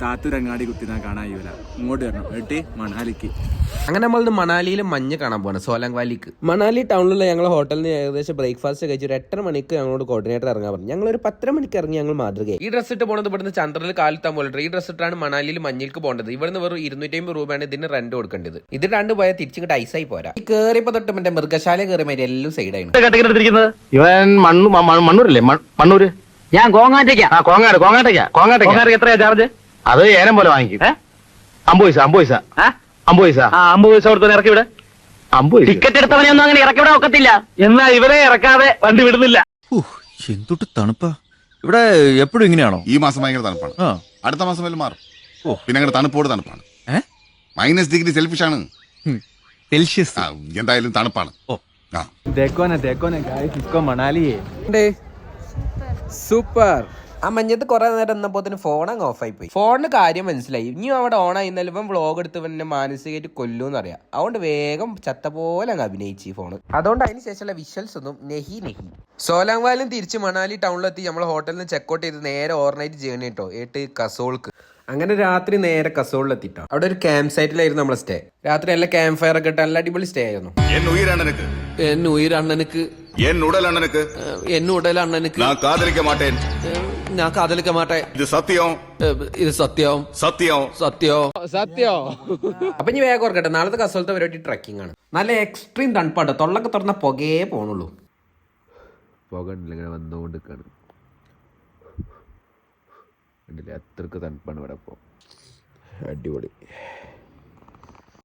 താത്തൂരങ്ങാടി കുത്തിനാ കാണാൻ ഇങ്ങോട്ട് വരണം ഏട്ടി മണാലിക്ക്. അങ്ങനെ നമ്മൾ മണാലിയിൽ മഞ്ഞ് കാണാൻ പോകണം, സോലാങ് വാലിക്ക്. മണാലി ടൗണിലുള്ള ഞങ്ങൾ ഹോട്ടലിൽ നിന്ന് ഏകദേശം ബ്രേക്ക്ഫാസ്റ്റ് കഴിച്ച് ഒരു 8:30 മണിക്ക് ഞങ്ങളോട് കോർഡിനേറ്റർ ഇറങ്ങാൻ പറഞ്ഞു. ഞങ്ങൾ ഒരു 10:30 മണിക്ക് ഇറങ്ങി ഞങ്ങൾ മാതൃകയായി. ഈ ഡ്രസ്സ് ഇട്ട് പോകുന്നത് ഇവിടുന്ന് ചന്ദ്രനിൽ കാലത്താൻ പോലെ. ഈ ഡ്രസ്സ് ഇട്ടാണ് മണാലിയിൽ മഞ്ഞിലേക്ക് പോകേണ്ടത്. ഇവിടുന്ന് വെറും 250 രൂപയാണ് ഇതിന് റെന്റ് കൊടുക്കേണ്ടത്. ഇത് രണ്ട് പോയാൽ തിരിച്ചിങ്ങോട്ട് ഐസായി പോരാ. ഈ കയറിയപ്പോ തൊട്ട് മറ്റേ മൃഗശാല കയറിയ മാതിരി എല്ലാം സൈഡായിരുന്നു. ഇവൻ മണ്ണൂരല്ലേ? മണ്ണൂര്. ഞാൻ കോങ്ങാട്ടേക്കാ. എത്രയാ ചാർജ്? അത് ഏനം പോലെ വാങ്ങിക്കും. 50 പൈസ 50 പൈസ 50 പൈസ കൊടുത്ത് ഇറക്കി വിട. 50 പൈസ. ടിക്കറ്റ് എടുത്തവനെ ഒന്നും അങ്ങനെ ഇറക്കി വിടാൻ ഒക്കത്തില്ല. എന്നാ ഇവരെ ഇറക്കാതെ വണ്ടി വിടുന്നില്ല. എന്തൊട്ട് തണുപ്പാ ഇവിടെ. എപ്പോഴും ഇങ്ങനെയാണോ? ഈ മാസം ഭയങ്കര തണുപ്പാണ്. അടുത്ത മാസം വല്ല മാറും. പിന്നെ അങ്ങനെ തണുപ്പോട് തണുപ്പാണ്. -डिग्री സെൽഫിഷ് ആണ്. സെൽഷ്യസ് എന്തായാലും തണുപ്പാണ്. സൂപ്പർ. ആ മഞ്ഞത്ത് കുറെ നേരം എന്നപ്പോ ഫോൺ അങ്ങ് ഓഫായി പോയി. ഫോണിന് കാര്യം മനസ്സിലായി. ഇനിയും അവിടെ ഓണായി ഇവൻ വ്ളോഗ് എടുത്ത് പിന്നെ മാനസികമായിട്ട് കൊല്ലൂന്ന് അറിയാം. അതുകൊണ്ട് വേഗം ചത്ത പോലെ അങ്ങ് അഭിനയിച്ചു ഫോണ്. അതുകൊണ്ട് അതിന് ശേഷമുള്ള വിഷ്വൽസ് ഒന്നും നെഹി. സോലാങ് വാലും തിരിച്ച് മണാലി ടൗണിലെത്തി നമ്മൾ ഹോട്ടലിൽ നിന്ന് ചെക്കൗട്ട് ചെയ്ത് നേരെ ഓവർനൈറ്റ് ജേർണി കേട്ടോ ഏട്ട് കസോൾക്ക്. അങ്ങനെ രാത്രി നേരെ കസോളിലെത്തിട്ടോ. അവിടെ ഒരു ക്യാമ്പ് സൈറ്റിലായിരുന്നു നമ്മളെ സ്റ്റേ. രാത്രി നല്ല ക്യാമ്പ് ഫയർ ഒക്കെ ഇട്ട് നല്ല അടിപൊളി സ്റ്റേ ആയിരുന്നു. എന്നുയിരണ്ണനുക്ക് ഞാൻ കാതലിക്ക മാട്ടേ. ഇത് സത്യം. അപ്പൊ ഇനി വേഗം ഓർക്കട്ടെ, നാളത്തെ കസോളത്തെ പരിപാടി ട്രക്കിംഗ് ആണ്. നല്ല എക്സ്ട്രീം തണുപ്പാട്ടോ. തൊള്ളൊക്കെ തുറന്ന പുകയേ പോണുള്ളൂ. പുക ഉണ്ടല്ലോ ഇങ്ങനെ വന്നുകൊണ്ട് കാണും. അത്രക്ക് തണുപ്പാണ് ഇവിടെ. ഇപ്പോൾ അടിപൊളി.